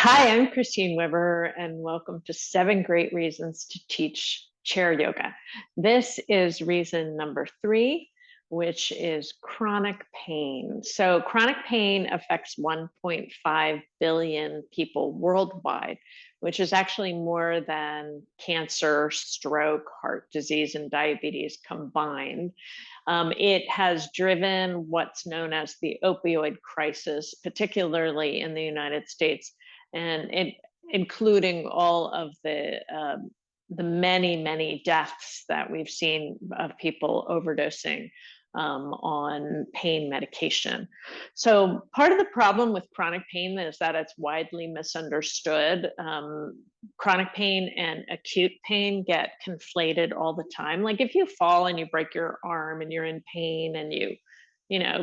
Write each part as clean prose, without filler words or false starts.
Hi, I'm Kristine Weber, and welcome to 7 Great Reasons to Teach Chair Yoga. This is reason number 3, which is chronic pain. So, chronic pain affects 1.5 billion people worldwide, which is actually more than cancer, stroke, heart disease, and diabetes combined. It has driven what's known as the opioid crisis, particularly in the United States, and including all of the many deaths that we've seen of people overdosing on pain medication. So part of the problem with chronic pain is that it's widely misunderstood. Chronic pain and acute pain get conflated all the time. Like if you fall and you break your arm and you're in pain and you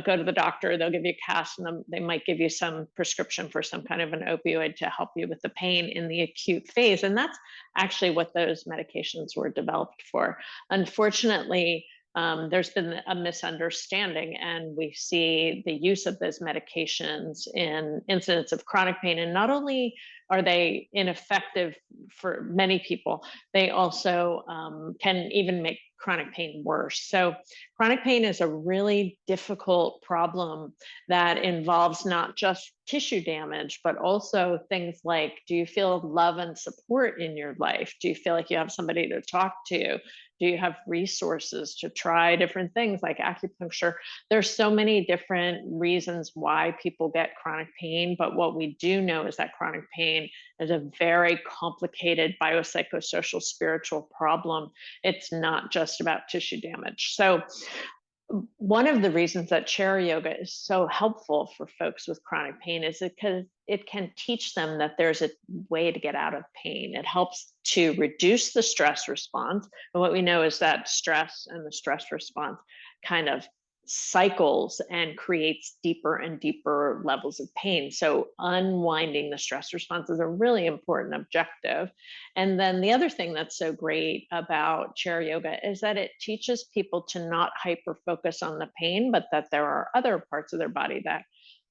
go to the doctor, they'll give you a cast and they might give you some prescription for some kind of an opioid to help you with the pain in the acute phase. And that's actually what those medications were developed for. Unfortunately, there's been a misunderstanding, and we see the use of those medications in incidents of chronic pain. And not only are they ineffective for many people, they also can even make chronic pain worse. So chronic pain is a really difficult problem that involves not just tissue damage, but also things like, do you feel love and support in your life? Do you feel like you have somebody to talk to? Do you have resources to try different things like acupuncture? There's so many different reasons why people get chronic pain, but what we do know is that chronic pain is a very complicated biopsychosocial spiritual problem. It's not just about tissue damage. So one of the reasons that chair yoga is so helpful for folks with chronic pain is because it can teach them that there's a way to get out of pain. It helps to reduce the stress response. And what we know is that stress and the stress response kind of cycles and creates deeper and deeper levels of pain. So unwinding the stress response is a really important objective. And then the other thing that's so great about chair yoga is that it teaches people to not hyper focus on the pain, but that there are other parts of their body that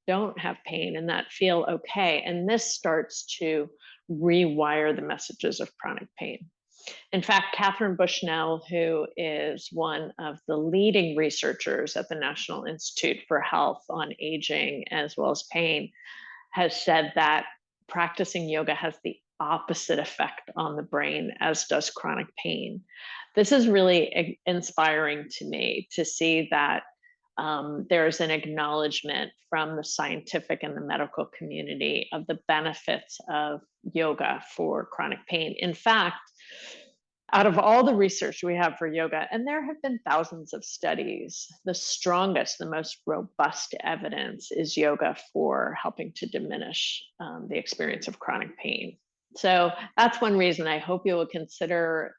don't have pain and that feel okay. And this starts to rewire the messages of chronic pain. In fact, Catherine Bushnell, who is one of the leading researchers at the National Institute for Health on aging as well as pain, has said that practicing yoga has the opposite effect on the brain, as does chronic pain. This is really inspiring to me to see that there's an acknowledgement from the scientific and the medical community of the benefits of yoga for chronic pain. In fact, out of all the research we have for yoga, and there have been thousands of studies, the strongest, the most robust evidence is yoga for helping to diminish the experience of chronic pain. So that's one reason I hope you will consider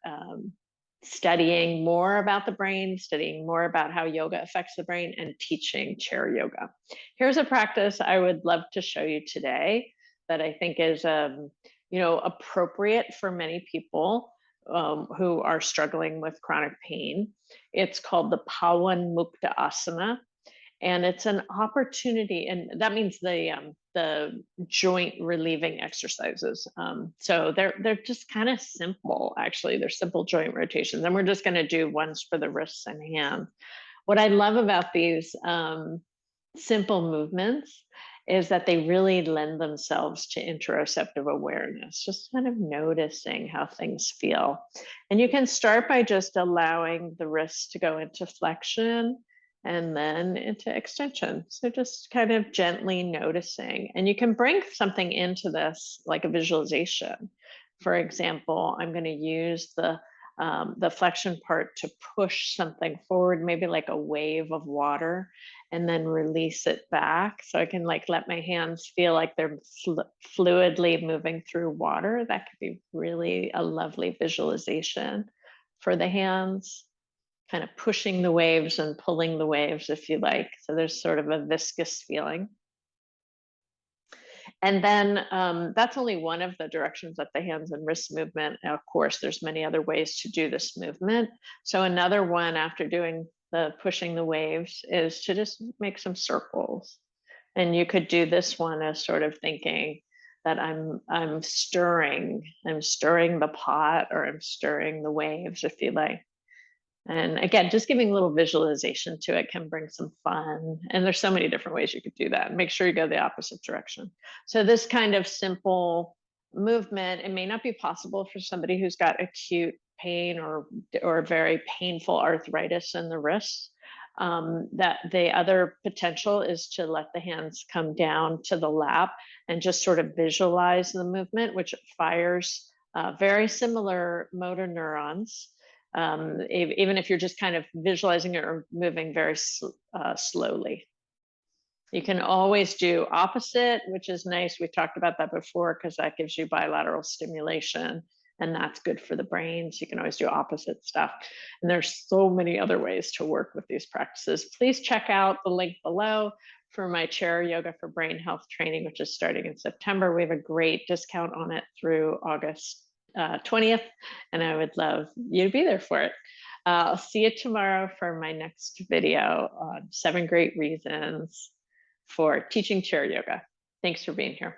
studying more about the brain, studying more about how yoga affects the brain, and teaching chair yoga. Here's a practice I would love to show you today that I think is appropriate for many people who are struggling with chronic pain. It's called the Pawan Mukta Asana, and it's an opportunity, and that means the joint relieving exercises. So they're just kind of simple, actually. They're simple joint rotations, and we're just going to do ones for the wrists and hands. What I love about these simple movements is that they really lend themselves to interoceptive awareness, just kind of noticing how things feel. And you can start by just allowing the wrists to go into flexion and then into extension. So just kind of gently noticing. And you can bring something into this, like a visualization. For example, I'm going to use the flexion part to push something forward, maybe like a wave of water, and then release it back. So I can let my hands feel like they're fluidly moving through water. That could be really a lovely visualization for the hands, kind of pushing the waves and pulling the waves, if you like. So there's sort of a viscous feeling. And then that's only one of the directions that the hands and wrist movement. Now, of course, there's many other ways to do this movement. So another one after doing the pushing the waves is to just make some circles. And you could do this one as sort of thinking, that I'm stirring the pot, or I'm stirring the waves, if you like. And again, just giving a little visualization to it can bring some fun. And there's so many different ways you could do that. Make sure you go the opposite direction. So this kind of simple movement, it may not be possible for somebody who's got acute pain or very painful arthritis in the wrists. That the other potential is to let the hands come down to the lap and just sort of visualize the movement, which fires very similar motor neurons. Even if you're just kind of visualizing it or moving very slowly. You can always do opposite, which is nice. We talked about that before because that gives you bilateral stimulation, and that's good for the brain. So you can always do opposite stuff. And there's so many other ways to work with these practices. Please check out the link below for my chair yoga for brain health training, which is starting in September. We have a great discount on it through August 20th, and I would love you to be there for it. I'll see you tomorrow for my next video on 7 great reasons for teaching chair yoga. Thanks for being here.